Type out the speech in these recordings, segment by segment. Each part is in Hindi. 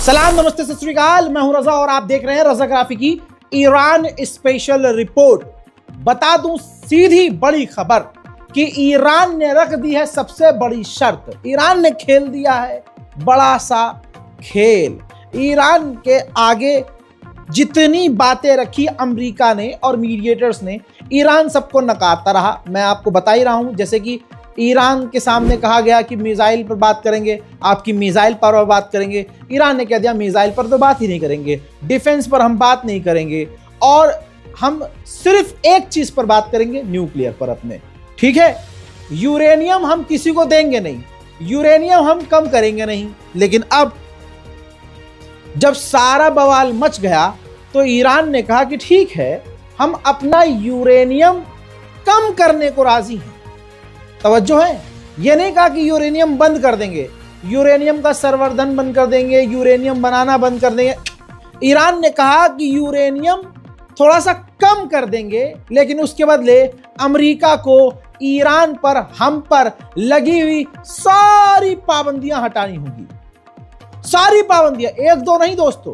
सलाम, नमस्ते, सत श्री अकाल। मैं हूं रजा और आप देख रहे हैं रजा ग्राफी की ईरान स्पेशल रिपोर्ट। बता दूं सीधी बड़ी खबर कि ईरान ने रख दी है सबसे बड़ी शर्त। ईरान ने खेल दिया है बड़ा सा खेल। ईरान के आगे जितनी बातें रखी अमेरिका ने और मीडिएटर्स ने, ईरान सबको नकारता रहा। मैं आपको बता ही रहा हूं, जैसे कि ईरान के सामने कहा गया कि मिसाइल पर बात करेंगे, आपकी मिसाइल पर बात करेंगे। ईरान ने कह दिया मिसाइल पर तो बात ही नहीं करेंगे, डिफेंस पर हम बात नहीं करेंगे, और हम सिर्फ एक चीज पर बात करेंगे, न्यूक्लियर पर अपने। ठीक है, यूरेनियम हम किसी को देंगे नहीं, यूरेनियम हम कम करेंगे नहीं। लेकिन अब जब सारा बवाल मच गया तो ईरान ने कहा कि ठीक है, हम अपना यूरेनियम कम करने को राजी हैं। तवज्जो है, यह नहीं कहा कि यूरेनियम बंद कर देंगे, यूरेनियम का संवर्धन बंद कर देंगे, यूरेनियम बनाना बंद कर देंगे। ईरान ने कहा कि यूरेनियम थोड़ा सा कम कर देंगे, लेकिन उसके बदले अमेरिका को ईरान पर, हम पर लगी हुई सारी पाबंदियां हटानी होगी। सारी पाबंदियां, एक दो नहीं दोस्तों।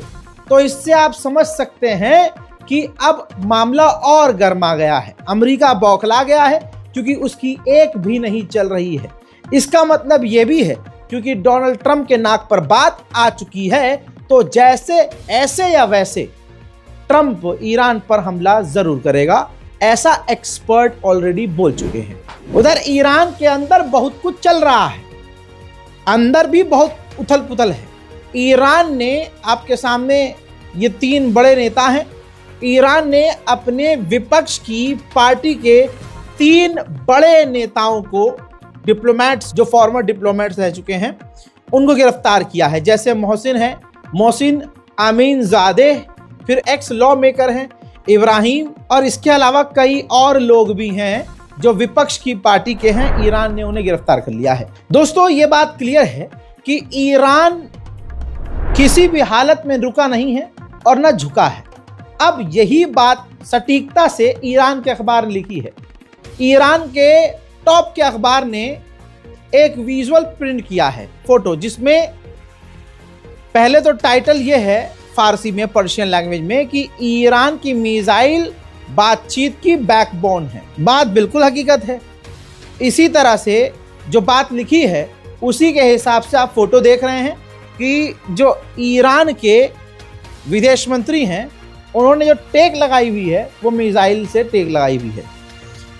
तो इससे आप समझ सकते हैं कि अब मामला और गर्मा गया है। अमेरिका बौखला गया है क्योंकि उसकी एक भी नहीं चल रही है। इसका मतलब यह भी है क्योंकि डोनाल्ड ट्रंप के नाक पर बात आ चुकी है, तो जैसे ऐसे या वैसे ट्रंप ईरान पर हमला जरूर करेगा, ऐसा एक्सपर्ट ऑलरेडी बोल चुके हैं। उधर ईरान के अंदर बहुत कुछ चल रहा है, अंदर भी बहुत उथल पुथल है। ईरान ने, आपके सामने ये तीन बड़े नेता हैं, ईरान ने अपने विपक्ष की पार्टी के तीन बड़े नेताओं को, डिप्लोमेट्स जो फॉर्मर डिप्लोमेट्स रह चुके हैं, उनको गिरफ्तार किया है। जैसे मोहसिन है, मोहसिन अमीनजादेह, फिर एक्स लॉ मेकर हैं इब्राहिम, और इसके अलावा कई और लोग भी हैं जो विपक्ष की पार्टी के हैं। ईरान ने उन्हें गिरफ्तार कर लिया है। दोस्तों, ये बात क्लियर है कि ईरान किसी भी हालत में रुका नहीं है और न झुका है। अब यही बात सटीकता से ईरान के अखबार ने लिखी है। ईरान के टॉप के अखबार ने एक विजुअल प्रिंट किया है, फोटो, जिसमें पहले तो टाइटल यह है फारसी में, पर्शियन लैंग्वेज में, कि ईरान की मिसाइल बातचीत की बैकबोन है। बात बिल्कुल हकीकत है। इसी तरह से जो बात लिखी है उसी के हिसाब से आप फोटो देख रहे हैं कि जो ईरान के विदेश मंत्री हैं, उन्होंने जो टेक लगाई हुई है वो मिसाइल से टेक लगाई हुई है।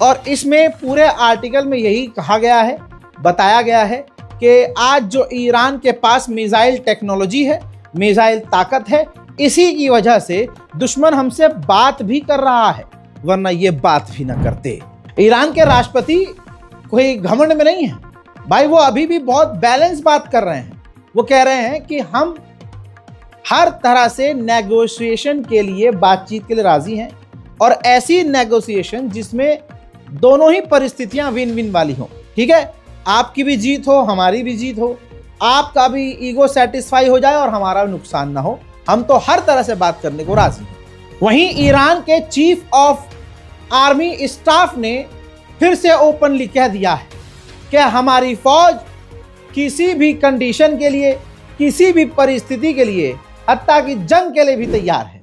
और इसमें पूरे आर्टिकल में यही कहा गया है, बताया गया है कि आज जो ईरान के पास मिसाइल टेक्नोलॉजी है, मिसाइल ताकत है, इसी की वजह से दुश्मन हमसे बात भी कर रहा है, वरना ये बात भी ना करते। ईरान के राष्ट्रपति कोई घमंड में नहीं है भाई, वो अभी भी बहुत बैलेंस बात कर रहे हैं। वो कह रहे हैं कि हम हर तरह से नेगोशिएशन के लिए, बातचीत के लिए राजी हैं, और ऐसी नेगोशिएशन जिसमें दोनों ही परिस्थितियां विन विन वाली हो। ठीक है, आपकी भी जीत हो, हमारी भी जीत हो, आपका भी ईगो सेटिस्फाई हो जाए और हमारा भी नुकसान ना हो। हम तो हर तरह से बात करने को राजी हैं। वहीं ईरान के चीफ ऑफ आर्मी स्टाफ ने फिर से ओपनली कह दिया है कि हमारी फौज किसी भी कंडीशन के लिए, किसी भी परिस्थिति के लिए, हत्ता कि जंग के लिए भी तैयार है।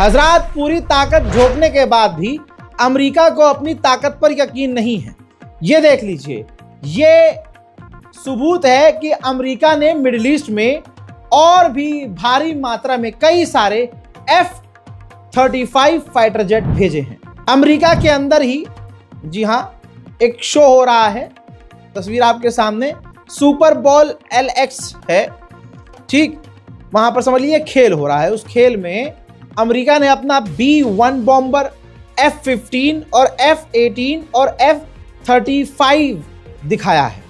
हजरात, पूरी ताकत झोंकने के बाद भी अमेरिका को अपनी ताकत पर यकीन नहीं है। ये देख लीजिए, ये सबूत है कि अमेरिका ने मिडिल ईस्ट में और भी भारी मात्रा में कई सारे F-35 फाइटर जेट भेजे हैं अमेरिका के अंदर ही। जी हां, एक शो हो रहा है, तस्वीर आपके सामने, सुपर बॉल LX है। ठीक, वहां पर समझ लीजिए खेल हो रहा है। उस खेल में अमेरिका ने अपना B-1 बॉम्बर, F-15 और F-18 और F-35 दिखाया है।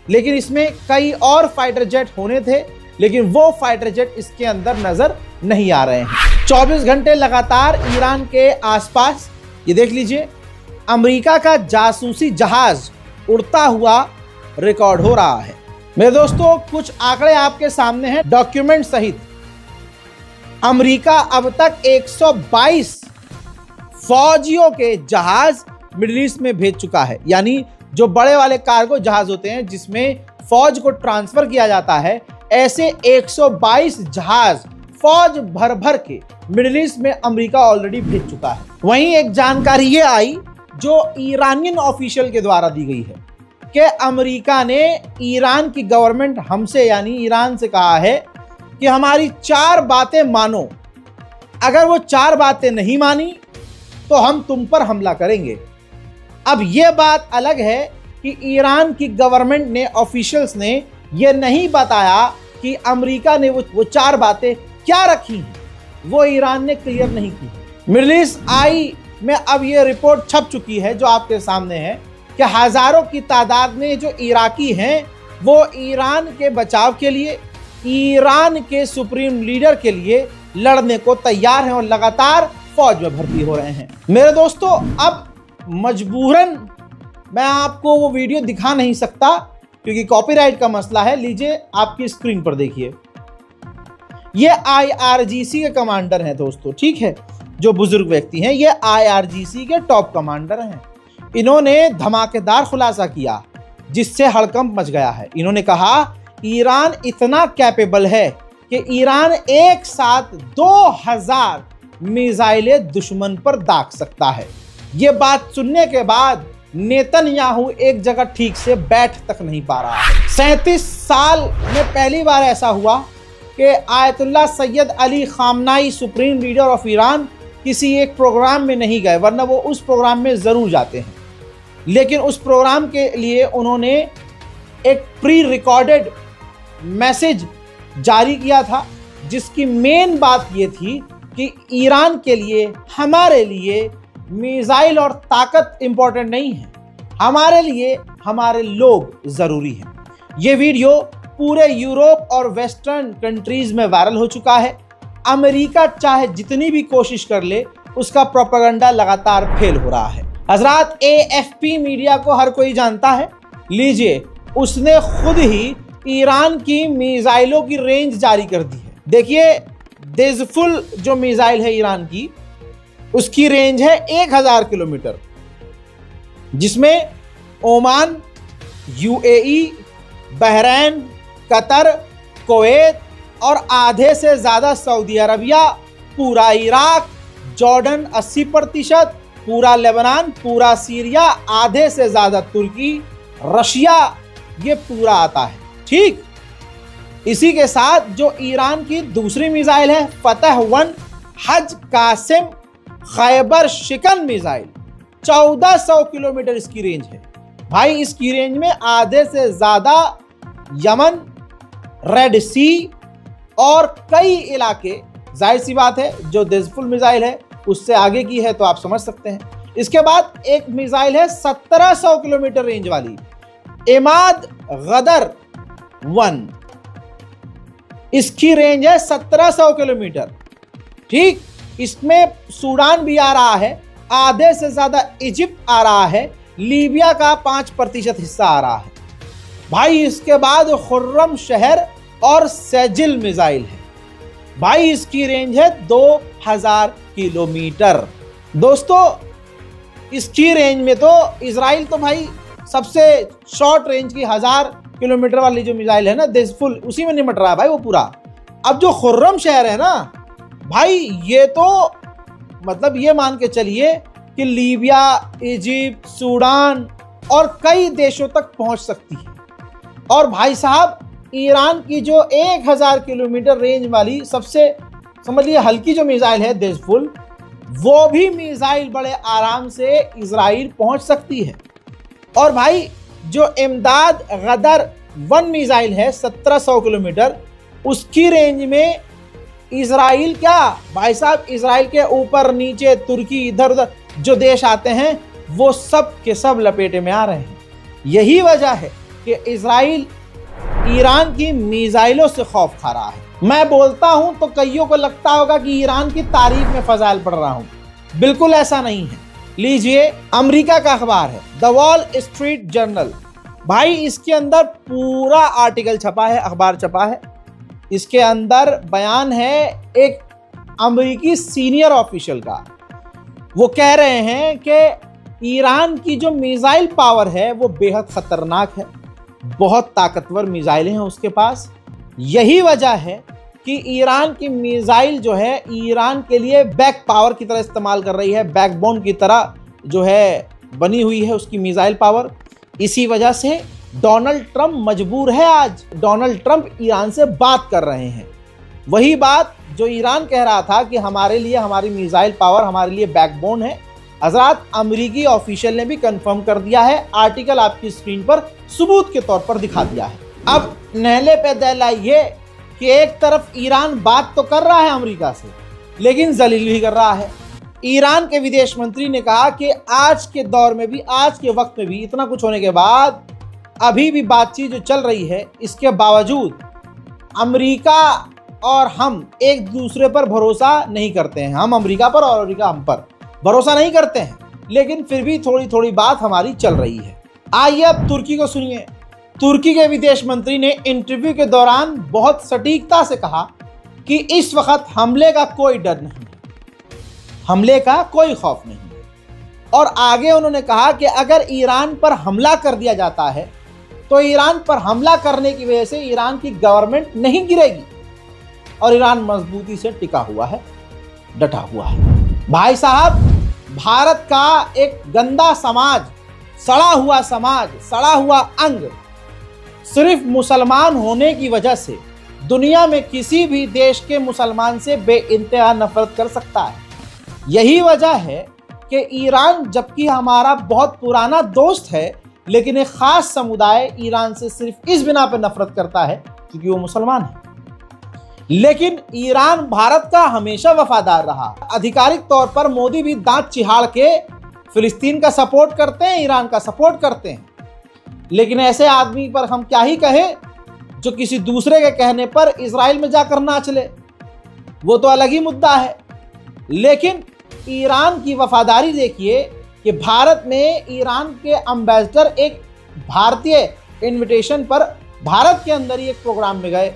लेकिन इसमें कई और फाइटर जेट होने थे, लेकिन वो फाइटर जेट इसके अंदर नजर नहीं आ रहे हैं। 24 घंटे लगातार ईरान के आसपास, ये देख लीजिए, अमेरिका का जासूसी जहाज उड़ता हुआ रिकॉर्ड हो रहा है। मेरे दोस्तों, कुछ आंकड़े आपके सामने हैं डॉक्यूमेंट सहित। अमेरिका अब तक 122 फौजियों के जहाज मिडिल ईस्ट में भेज चुका है। यानी जो बड़े वाले कार्गो जहाज होते हैं जिसमें फौज को ट्रांसफर किया जाता है, ऐसे 122 जहाज फौज भर भर के मिडिल ईस्ट में अमेरिका ऑलरेडी भेज चुका है। वहीं एक जानकारी ये आई जो ईरानियन ऑफिशियल के द्वारा दी गई है कि अमेरिका ने ईरान की गवर्नमेंट हमसे यानी ईरान से कहा है कि हमारी 4 बातें मानो, अगर वो 4 बातें नहीं मानी तो हम तुम पर हमला करेंगे। अब यह बात अलग है कि ईरान की गवर्नमेंट ने, ऑफिशियल्स ने यह नहीं बताया कि अमेरिका ने वो 4 बातें क्या रखी हैं, वो ईरान ने क्लियर नहीं की। मिडिल ईस्ट आई में अब यह रिपोर्ट छप चुकी है जो आपके सामने है कि हजारों की तादाद में जो इराकी हैं वो ईरान के बचाव के लिए, ईरान के सुप्रीम लीडर के लिए लड़ने को तैयार हैं और लगातार फौज में भर्ती हो रहे हैं। मेरे दोस्तों, अब मजबूरन मैं आपको वो वीडियो दिखा नहीं सकता क्योंकि कॉपीराइट का मसला है। लीजिए, आपकी स्क्रीन पर देखिए, ये IRGC के कमांडर हैं दोस्तों, ठीक है, जो बुजुर्ग व्यक्ति हैं, ये IRGC के टॉप कमांडर हैं। इन्होंने धमाकेदार खुलासा किया जिससे हड़कंप मच गया है। इन्होंने कहा ईरान इतना कैपेबल है कि ईरान एक साथ 2000 मिसाइलें दुश्मन पर दाग सकता है। ये बात सुनने के बाद नेतन्याहू एक जगह ठीक से बैठ तक नहीं पा रहा है। 37 साल में पहली बार ऐसा हुआ कि Ayatollah Syed Ali खामनाई, supreme leader of Iran, किसी एक प्रोग्राम में नहीं गए, वरना वो उस प्रोग्राम में ज़रूर जाते हैं। लेकिन उस प्रोग्राम के लिए उन्होंने एक प्री रिकॉर्डेड मैसेज जारी किया था जिसकी मेन बात ये थी कि ईरान के लिए, हमारे लिए मिसाइल और ताकत इंपॉर्टेंट नहीं है, हमारे लिए हमारे लोग ज़रूरी हैं। ये वीडियो पूरे यूरोप और वेस्टर्न कंट्रीज में वायरल हो चुका है। अमेरिका चाहे जितनी भी कोशिश कर ले, उसका प्रोपेगेंडा लगातार फेल हो रहा है। हजरात, AFP मीडिया को हर कोई जानता है। लीजिए, उसने खुद ही ईरान की मिसाइलों की रेंज जारी कर दी है। देखिए, देज़फुल जो मिसाइल है ईरान की, उसकी रेंज है 1000 किलोमीटर, जिसमें Oman, UAE, Bahrain, Qatar, Kuwait और आधे से ज़्यादा सऊदी अरबिया, पूरा इराक, जॉर्डन 80%, पूरा लेबनान, पूरा सीरिया, आधे से ज़्यादा तुर्की, रशिया, ये पूरा आता है, ठीक। इसी के साथ जो ईरान की दूसरी मिसाइल है फतह 1 हज कासिम खैबर शिकन मिसाइल, 1400 किलोमीटर इसकी रेंज है। भाई, इसकी रेंज में आधे से ज़्यादा यमन, रेड सी और कई इलाके, जाहिर सी बात है जो देज़फुल मिसाइल है उससे आगे की है तो आप समझ सकते हैं। इसके बाद एक मिसाइल है 1700 किलोमीटर रेंज वाली, इमाद गदर 1, इसकी रेंज है 1700 किलोमीटर, ठीक। इसमें सूडान भी आ रहा है, आधे से ज़्यादा इजिप्ट आ रहा है, लीबिया का 5% हिस्सा आ रहा है। भाई, इसके बाद खुर्रम शहर और सेजिल मिसाइल है। भाई, इसकी रेंज है 2000 किलोमीटर। दोस्तों, इसकी रेंज में तो इजराइल तो भाई सबसे शॉर्ट रेंज की 1000 किलोमीटर वाली जो मिसाइल है ना देज़फुल, उसी में निमट रहा है भाई वो पूरा। अब जो खुर्रम शहर है ना भाई, ये तो मतलब ये मान के चलिए कि लीबिया, इजिप्ट, सूडान और कई देशों तक पहुंच सकती है। और भाई साहब, ईरान की जो 1000 किलोमीटर रेंज वाली सबसे समझ लीजिए हल्की जो मिसाइल है देज़फुल, वो भी मिसाइल बड़े आराम से इजराइल पहुंच सकती है। और भाई, जो इमदाद गदर 1 मिसाइल है 1700 किलोमीटर, उसकी रेंज में इजराइल क्या भाई साहब, इजराइल के ऊपर नीचे तुर्की, इधर उधर जो देश आते हैं वो सब के सब लपेटे में आ रहे हैं। यही वजह है कि इजराइल ईरान की मिसाइलों से खौफ खा रहा है। मैं बोलता हूं तो कईयों को लगता होगा कि ईरान की तारीफ में फजाइल पढ़ रहा हूं, बिल्कुल ऐसा नहीं है। लीजिए, अमेरिका का अखबार है द वॉल स्ट्रीट जर्नल। भाई इसके अंदर पूरा आर्टिकल छपा है, अखबार छपा है। इसके अंदर बयान है एक अमेरिकी सीनियर ऑफिशियल का। वो कह रहे हैं कि ईरान की जो मिसाइल पावर है वो बेहद खतरनाक है, बहुत ताकतवर मिसाइलें हैं उसके पास। यही वजह है कि ईरान की मिसाइल जो है ईरान के लिए बैक पावर की तरह इस्तेमाल कर रही है, बैकबोन की तरह जो है बनी हुई है उसकी मिसाइल पावर। इसी वजह से डोनाल्ड ट्रंप मजबूर है। आज डोनाल्ड ट्रंप ईरान से बात कर रहे हैं, वही बात जो ईरान कह रहा था कि हमारे लिए हमारी मिसाइल पावर हमारे लिए बैकबोन है। हजरात, अमेरिकी ऑफिशियल ने भी कंफर्म कर दिया है, आर्टिकल आपकी स्क्रीन पर सबूत के तौर पर दिखा दिया है। अब नहले पे दहल आइए कि एक तरफ ईरान बात तो कर रहा है अमेरिका से, लेकिन जलील भी कर रहा है। ईरान के विदेश मंत्री ने कहा कि आज के दौर में भी, आज के वक्त में भी, इतना कुछ होने के बाद अभी भी बातचीत जो चल रही है, इसके बावजूद अमेरिका और हम एक दूसरे पर भरोसा नहीं करते हैं। हम अमेरिका पर और अमेरिका हम पर भरोसा नहीं करते हैं, लेकिन फिर भी थोड़ी थोड़ी बात हमारी चल रही है। आइए अब तुर्की को सुनिए। तुर्की के विदेश मंत्री ने इंटरव्यू के दौरान बहुत सटीकता से कहा कि इस वक्त हमले का कोई डर नहीं है, हमले का कोई खौफ नहीं है। और आगे उन्होंने कहा कि अगर ईरान पर हमला कर दिया जाता है तो ईरान पर हमला करने की वजह से ईरान की गवर्नमेंट नहीं गिरेगी और ईरान मजबूती से टिका हुआ है, डटा हुआ है। भाई साहब, भारत का एक गंदा समाज, सड़ा हुआ समाज, सड़ा हुआ अंग सिर्फ मुसलमान होने की वजह से दुनिया में किसी भी देश के मुसलमान से बेइंतहा नफरत कर सकता है। यही वजह है कि ईरान, जबकि हमारा बहुत पुराना दोस्त है, लेकिन एक खास समुदाय ईरान से सिर्फ इस बिना पर नफरत करता है क्योंकि वो मुसलमान है। लेकिन ईरान भारत का हमेशा वफादार रहा। आधिकारिक तौर पर मोदी भी दांत चिहाड़ के फिलिस्तीन का सपोर्ट करते हैं, ईरान का सपोर्ट करते हैं। लेकिन ऐसे आदमी पर हम क्या ही कहें जो किसी दूसरे के कहने पर इजराइल में जाकर नाच ले, वो तो अलग ही मुद्दा है। लेकिन ईरान की वफादारी देखिए कि भारत में ईरान के एम्बेसडर एक भारतीय इनविटेशन पर भारत के अंदर ही एक प्रोग्राम में गए।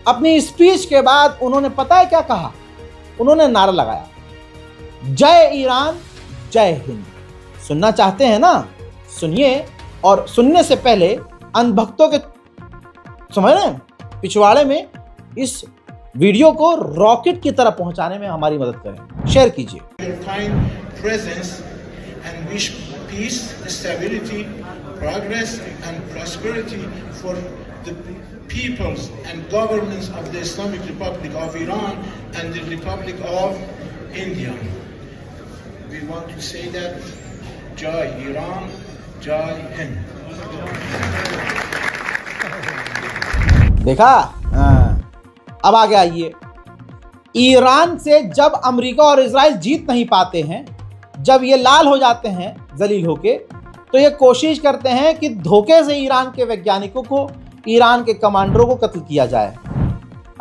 अपनी स्पीच के बाद उन्होंने पता है क्या कहा? उन्होंने नारा लगाया, जय ईरान, जय हिंद। सुनना चाहते हैं ना? सुनिए। और सुनने से पहले अंधभक्तों के समझ रहे हैं पिछवाड़े में इस वीडियो को रॉकेट की तरह पहुंचाने में हमारी मदद करें, शेयर कीजिए। Peoples and governments of the Islamic Republic of Iran and the Republic of India. We want to say that Jai Iran, Jai Hind. देखा? अब आगे आइए। ईरान से जब अमेरिका और इजराइल जीत नहीं पाते हैं, जब ये लाल हो जाते हैं जलील होके, तो ये कोशिश करते हैं कि धोखे से ईरान के वैज्ञानिकों को, ईरान के कमांडरों को कत्ल किया जाए।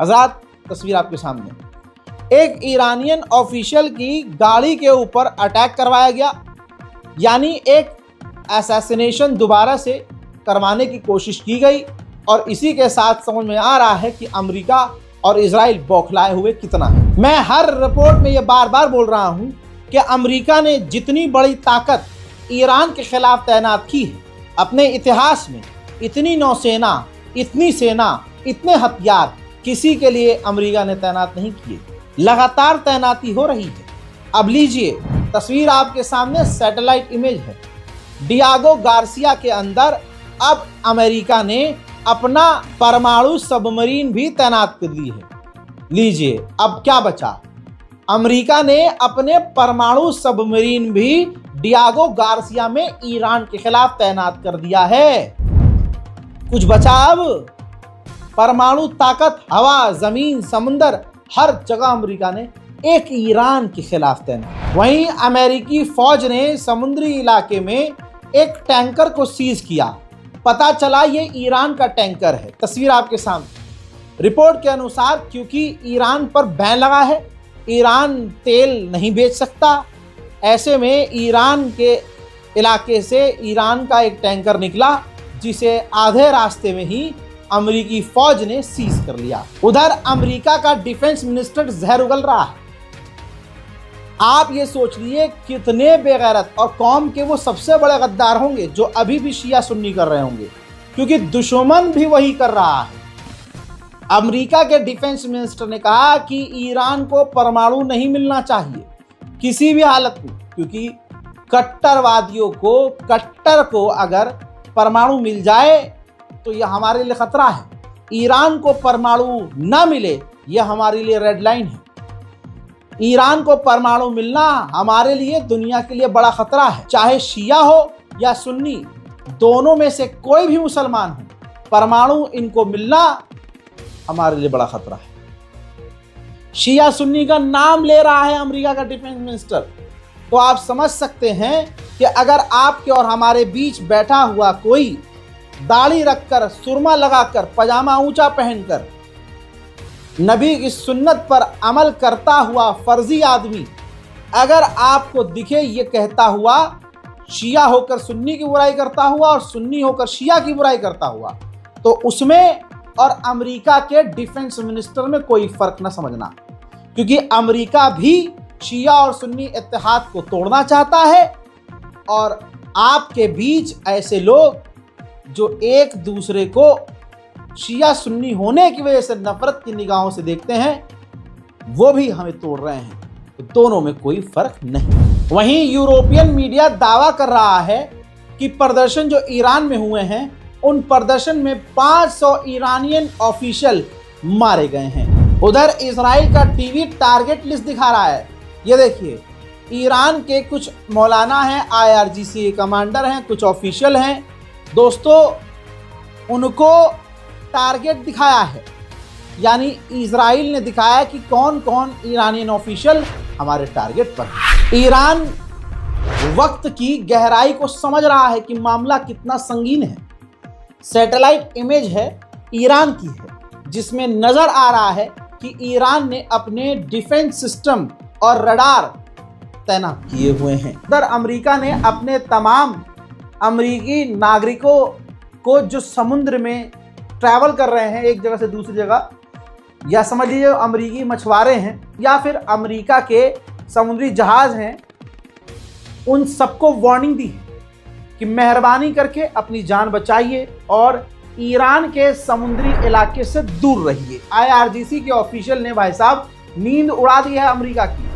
हज़रात, तस्वीर आपके सामने, एक ईरानियन ऑफिशियल की गाड़ी के ऊपर अटैक करवाया गया, यानी एक असैसिनेशन दोबारा से करवाने की कोशिश की गई। और इसी के साथ समझ में आ रहा है कि अमेरिका और इजराइल बौखलाए हुए कितना है। मैं हर रिपोर्ट में ये बार बार बोल रहा हूँ कि अमेरिका ने जितनी बड़ी ताकत ईरान के खिलाफ तैनात की है अपने इतिहास में, इतनी नौसेना, इतनी सेना, इतने हथियार किसी के लिए अमेरिका ने तैनात नहीं किए। लगातार तैनाती हो रही है। अब लीजिए, तस्वीर आपके सामने सैटेलाइट इमेज है। डियागो गार्सिया के अंदर अब अमेरिका ने अपना परमाणु सबमरीन भी तैनात कर दी है। लीजिए, अब क्या बचा? अमेरिका ने अपने परमाणु सबमरीन भी डियागो गार्सिया में ईरान के खिलाफ तैनात कर दिया है। कुछ बचा अब? परमाणु ताकत हवा, जमीन, समुंदर, हर जगह अमेरिका ने एक ईरान के खिलाफ तैनात। वहीं अमेरिकी फौज ने समुद्री इलाके में एक टैंकर को सीज किया पता चला ये ईरान का टैंकर है। तस्वीर आपके सामने। रिपोर्ट के अनुसार क्योंकि ईरान पर बैन लगा है, ईरान तेल नहीं बेच सकता, ऐसे में ईरान के इलाके से ईरान का एक टैंकर निकला जिसे आधे रास्ते में ही अमेरिकी फौज ने सीज कर लिया। उधर अमेरिका का डिफेंस मिनिस्टर जहर उगल रहा है। आप ये सोच लिए कितने बेगैरत और कौम के वो सबसे बड़े गद्दार होंगे जो अभी भी शिया सुन्नी कर रहे होंगे, क्योंकि दुश्मन भी वही कर रहा है। अमेरिका के डिफेंस मिनिस्टर ने कहा कि ईरान को परमाणु नहीं मिलना चाहिए किसी भी हालत में, क्योंकि कट्टरवादियों को, कट्टर को अगर परमाणु मिल जाए तो यह हमारे लिए खतरा है। ईरान को परमाणु ना मिले यह हमारे लिए रेड लाइन है। ईरान को परमाणु मिलना हमारे लिए, दुनिया के लिए बड़ा खतरा है। चाहे शिया हो या सुन्नी, दोनों में से कोई भी मुसलमान हो, परमाणु इनको मिलना हमारे लिए बड़ा खतरा है। शिया सुन्नी का नाम ले रहा है अमेरिका का डिफेंस मिनिस्टर, तो आप समझ सकते हैं कि अगर आपके और हमारे बीच बैठा हुआ कोई दाढ़ी रखकर, सुरमा लगाकर, पजामा ऊंचा पहनकर, नबी की सुन्नत पर अमल करता हुआ फर्जी आदमी अगर आपको दिखे ये कहता हुआ, शिया होकर सुन्नी की बुराई करता हुआ और सुन्नी होकर शिया की बुराई करता हुआ, तो उसमें और अमेरिका के डिफेंस मिनिस्टर में कोई फर्क न समझना, क्योंकि अमेरिका भी शिया और सुन्नी इत्तेहाद को तोड़ना चाहता है और आपके बीच ऐसे लोग जो एक दूसरे को शिया सुन्नी होने की वजह से नफरत की निगाहों से देखते हैं, वो भी हमें तोड़ रहे हैं। तो दोनों में कोई फर्क नहीं। वहीं यूरोपियन मीडिया दावा कर रहा है कि प्रदर्शन जो ईरान में हुए हैं, उन प्रदर्शन में 500 ईरानियन ऑफिशियल मारे गए हैं। उधर इजराइल का टीवी टारगेट लिस्ट दिखा रहा है। ये देखिए, ईरान के कुछ मौलाना हैं, IRGC कमांडर हैं, कुछ ऑफिशियल हैं। दोस्तों, उनको टारगेट दिखाया है, यानी इजराइल ने दिखाया कि कौन कौन ईरानियन ऑफिशियल हमारे टारगेट पर है। ईरान वक्त की गहराई को समझ रहा है कि मामला कितना संगीन है। सैटेलाइट इमेज है, ईरान की है, जिसमें नजर आ रहा है कि ईरान ने अपने डिफेंस सिस्टम और रडार तैनात किए हुए हैं। उधर अमेरिका ने अपने तमाम अमेरिकी नागरिकों को जो समुद्र में ट्रैवल कर रहे हैं एक जगह से दूसरी जगह, या समझ लीजिए अमेरिकी मछुआरे हैं या फिर अमेरिका के समुद्री जहाज हैं, उन सबको वार्निंग दी है कि मेहरबानी करके अपनी जान बचाइए और ईरान के समुद्री इलाके से दूर रहिए। IRGC के ऑफिशियल ने भाई साहब नींद उड़ा दी है अमेरिका की।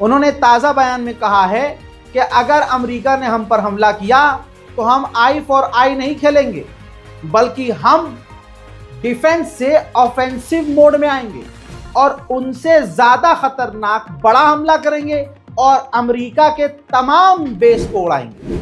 उन्होंने ताज़ा बयान में कहा है कि अगर अमेरिका ने हम पर हमला किया तो हम आई फॉर आई नहीं खेलेंगे, बल्कि हम डिफेंस से ऑफेंसिव मोड में आएंगे और उनसे ज़्यादा खतरनाक बड़ा हमला करेंगे और अमेरिका के तमाम बेस को उड़ाएंगे।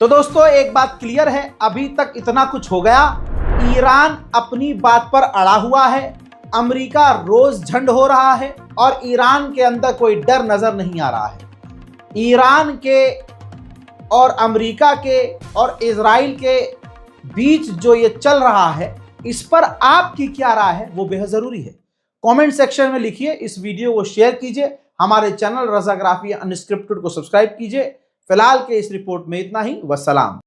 तो दोस्तों, एक बात क्लियर है, अभी तक इतना कुछ हो गया। ईरान अपनी बात पर अड़ा हुआ है, अमेरिका रोज झंड हो रहा है और ईरान के अंदर कोई डर नजर नहीं आ रहा है। ईरान के और अमेरिका के और इजराइल के बीच जो ये चल रहा है, इस पर आपकी क्या राय है वो बेहद जरूरी है। कमेंट सेक्शन में लिखिए, इस वीडियो को शेयर कीजिए, हमारे चैनल रज़ाग्राफी अनस्क्रिप्टेड को सब्सक्राइब कीजिए। फिलहाल के इस रिपोर्ट में इतना ही। वस्सलाम।